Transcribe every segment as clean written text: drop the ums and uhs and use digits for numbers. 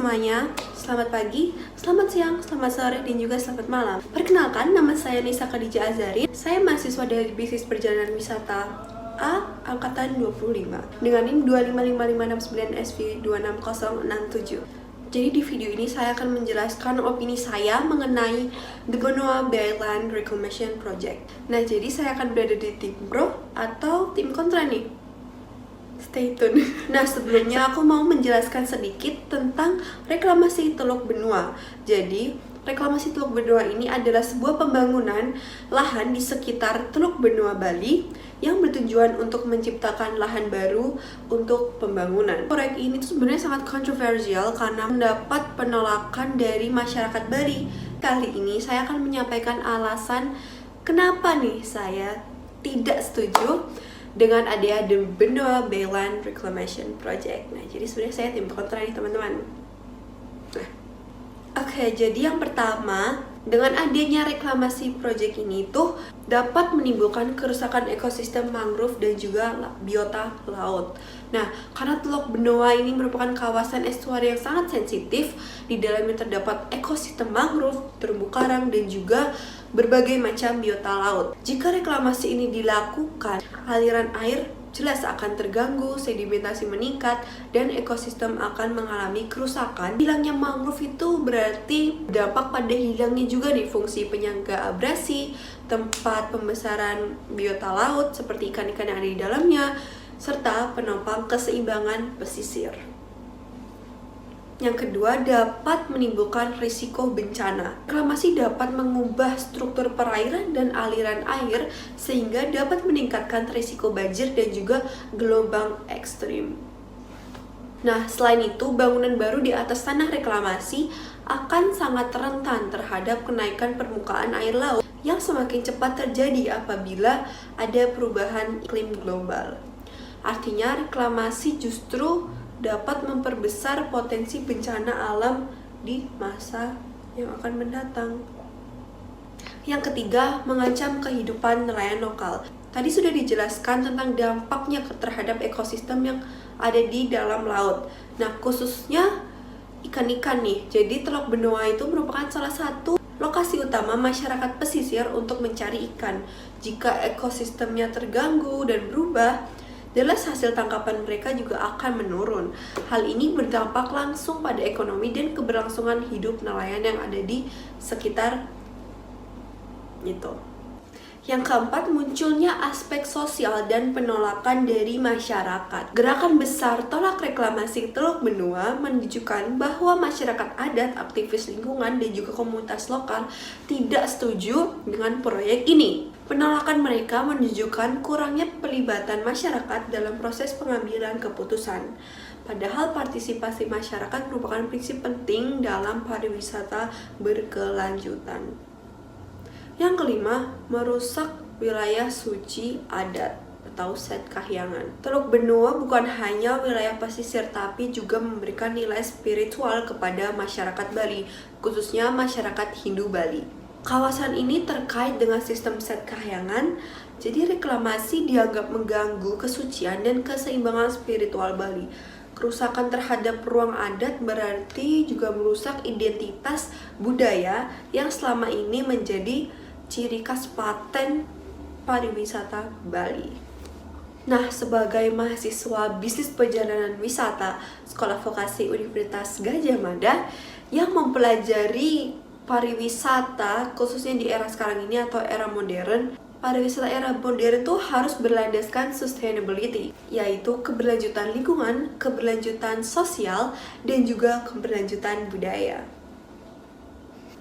semuanya, selamat pagi, selamat siang, selamat sore, dan juga selamat malam. Perkenalkan, nama saya Nisa Khadijah Azari. Saya mahasiswa dari Bisnis Perjalanan Wisata A Angkatan 25 dengan NIM 25559SV26067. Jadi di video ini saya akan menjelaskan opini saya mengenai The Benoa Bay Land Reclamation Project. Nah, jadi saya akan berada di tim pro atau tim kontra nih. Stay tune. Nah, sebelumnya aku mau menjelaskan sedikit tentang reklamasi Teluk Benoa. Jadi, reklamasi Teluk Benoa ini adalah sebuah pembangunan lahan di sekitar Teluk Benoa, Bali yang bertujuan untuk menciptakan lahan baru untuk pembangunan. Proyek ini tuh sebenarnya sangat kontroversial karena mendapat penolakan dari masyarakat Bali. Kali ini saya akan menyampaikan alasan kenapa nih saya tidak setuju dengan adanya The Benoa Bay Land Reclamation Project. Nah, jadi sebenarnya saya tim kontra nih teman-teman. Oke, jadi yang pertama, dengan adanya reklamasi project ini tuh dapat menimbulkan kerusakan ekosistem mangrove dan juga biota laut. Nah, karena Teluk Benoa ini merupakan kawasan estuari yang sangat sensitif, di dalamnya terdapat ekosistem mangrove, terumbu karang, dan juga berbagai macam biota laut. Jika reklamasi ini dilakukan, aliran air jelas akan terganggu, sedimentasi meningkat, dan ekosistem akan mengalami kerusakan. Hilangnya mangrove itu berarti dampak pada hilangnya juga nih fungsi penyangga abrasi, tempat pembesaran biota laut seperti ikan-ikan yang ada di dalamnya, serta penopang keseimbangan pesisir. Yang kedua, dapat menimbulkan risiko bencana. Reklamasi dapat mengubah struktur perairan dan aliran air sehingga dapat meningkatkan risiko banjir dan juga gelombang ekstrim. Nah, selain itu, bangunan baru di atas tanah reklamasi akan sangat rentan terhadap kenaikan permukaan air laut yang semakin cepat terjadi apabila ada perubahan iklim global. Artinya, reklamasi justru dapat memperbesar potensi bencana alam di masa yang akan mendatang. Yang ketiga, mengancam kehidupan nelayan lokal. Tadi sudah dijelaskan tentang dampaknya terhadap ekosistem yang ada di dalam laut. Nah, khususnya ikan-ikan nih. Jadi Teluk Benoa itu merupakan salah satu lokasi utama masyarakat pesisir untuk mencari ikan. Jika ekosistemnya terganggu dan berubah, jelas hasil tangkapan mereka juga akan menurun. Hal ini berdampak langsung pada ekonomi dan keberlangsungan hidup nelayan yang ada di sekitar itu. Yang keempat, munculnya aspek sosial dan penolakan dari masyarakat. Gerakan besar tolak reklamasi Teluk Benoa menunjukkan bahwa masyarakat adat, aktivis lingkungan, dan juga komunitas lokal tidak setuju dengan proyek ini. Penolakan mereka menunjukkan kurangnya pelibatan masyarakat dalam proses pengambilan keputusan. Padahal partisipasi masyarakat merupakan prinsip penting dalam pariwisata berkelanjutan. Yang kelima, merusak wilayah suci adat atau Set Kahyangan. Teluk Benoa bukan hanya wilayah pesisir tapi juga memberikan nilai spiritual kepada masyarakat Bali, khususnya masyarakat Hindu Bali. Kawasan ini terkait dengan sistem Set Kahyangan, jadi reklamasi dianggap mengganggu kesucian dan keseimbangan spiritual Bali. Kerusakan terhadap ruang adat berarti juga merusak identitas budaya yang selama ini menjadi ciri khas paten pariwisata Bali. Nah, sebagai mahasiswa Bisnis Perjalanan Wisata Sekolah Vokasi Universitas Gadjah Mada yang mempelajari pariwisata khususnya di era sekarang ini atau era modern, pariwisata era modern itu harus berlandaskan sustainability, yaitu keberlanjutan lingkungan, keberlanjutan sosial, dan juga keberlanjutan budaya.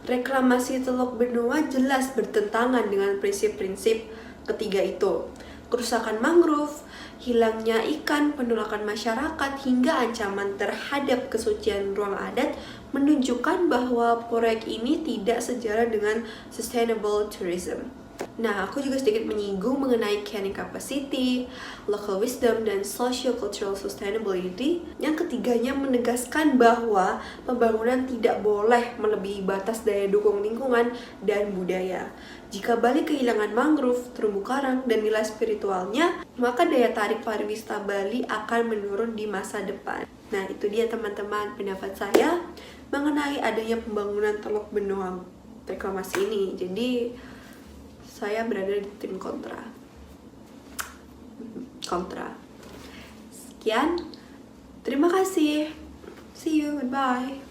Reklamasi Teluk Benoa jelas bertentangan dengan prinsip-prinsip ketiga itu. Kerusakan mangrove, hilangnya ikan, penolakan masyarakat, hingga ancaman terhadap kesucian ruang adat menunjukkan bahwa proyek ini tidak sejalan dengan sustainable tourism. Nah, aku juga sedikit menyinggung mengenai carrying capacity, local wisdom, dan socio-cultural sustainability. Yang ketiganya menegaskan bahwa pembangunan tidak boleh melebihi batas daya dukung lingkungan dan budaya. Jika Bali kehilangan mangrove, terumbu karang, dan nilai spiritualnya, maka daya tarik pariwisata Bali akan menurun di masa depan. Nah, itu dia teman-teman pendapat saya mengenai adanya pembangunan Teluk Benoa reklamasi ini. Jadi saya berada di tim kontra. Sekian. Terima kasih. See you. Goodbye.